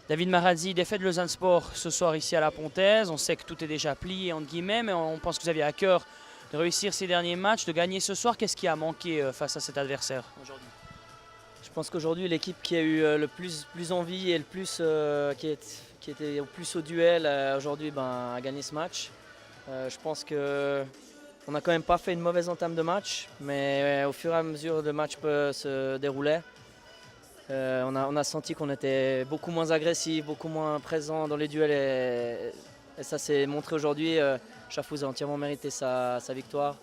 David Marazzi, défaite de Lausanne Sport ce soir ici à la Pontaise. On sait que tout est déjà plié entre guillemets, mais on pense que vous aviez à cœur de réussir ces derniers matchs, de gagner ce soir. Qu'est-ce qui a manqué face à cet adversaire aujourd'hui? Je pense qu'aujourd'hui, l'équipe qui a eu le plus envie et le plus, qui était au plus au duel, aujourd'hui a gagné ce match. Je pense qu'on n'a quand même pas fait une mauvaise entame de match, mais au fur et à mesure le match peut se dérouler, on a senti qu'on était beaucoup moins agressif, beaucoup moins présent dans les duels et ça s'est montré aujourd'hui. Chafouz a entièrement mérité sa victoire.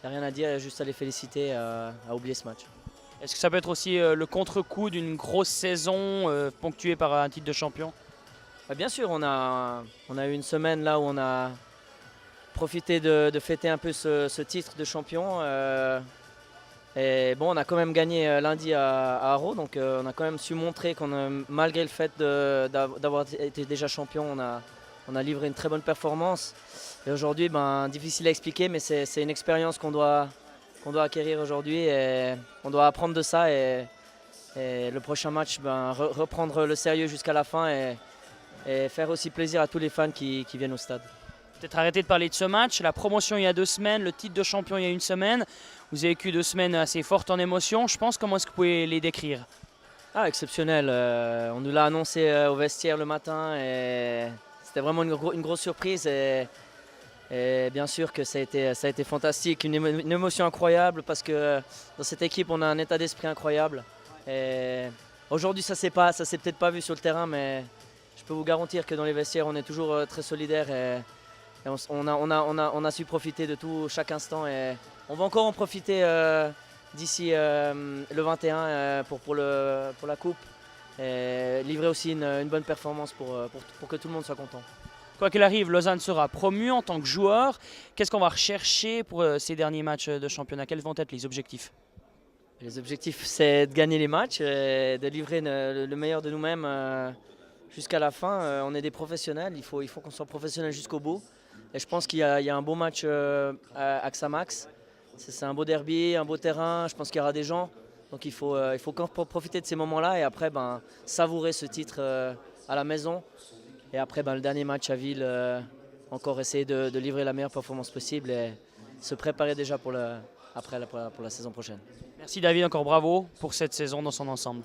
Il n'y a rien à dire, il y a juste à les féliciter, à oublier ce match. Est-ce que ça peut être aussi le contre-coup d'une grosse saison ponctuée par un titre de champion? Bien sûr, on a eu une semaine là où on a profité de fêter un peu ce titre de champion. Et bon, on a quand même gagné lundi à Haro, donc on a quand même su montrer qu'on, malgré le fait d'avoir été déjà champion, on a livré une très bonne performance. Et aujourd'hui, difficile à expliquer, mais c'est une expérience qu'on doit acquérir aujourd'hui et on doit apprendre de ça. Et le prochain match, reprendre le sérieux jusqu'à la fin et faire aussi plaisir à tous les fans qui viennent au stade. Peut-être arrêter de parler de ce match, la promotion il y a 2 semaines, le titre de champion il y a 1 semaine. Vous avez vécu 2 semaines assez fortes en émotion, je pense. Comment est-ce que vous pouvez les décrire? Exceptionnel. On nous l'a annoncé au vestiaire le matin et c'était vraiment une grosse surprise. Et bien sûr que ça a été fantastique, une émotion incroyable parce que dans cette équipe on a un état d'esprit incroyable. Et aujourd'hui ça s'est peut-être pas vu sur le terrain, mais je peux vous garantir que dans les vestiaires on est toujours très solidaires et on a su profiter de tout chaque instant et on va encore en profiter d'ici le 21 pour la coupe et livrer aussi une bonne performance pour que tout le monde soit content. Quoi qu'il arrive, Lausanne sera promue en tant que joueur. Qu'est-ce qu'on va rechercher pour ces derniers matchs de championnat? Quels vont être les objectifs? Les objectifs, c'est de gagner les matchs et de livrer le meilleur de nous-mêmes jusqu'à la fin. On est des professionnels, il faut qu'on soit professionnel jusqu'au bout. Et je pense qu'il y a un beau match à Xamax. C'est un beau derby, un beau terrain, je pense qu'il y aura des gens. Donc il faut profiter de ces moments-là et après savourer ce titre à la maison. Et après le dernier match à Ville, encore essayer de livrer la meilleure performance possible et se préparer déjà pour la saison prochaine. Merci David, encore bravo pour cette saison dans son ensemble.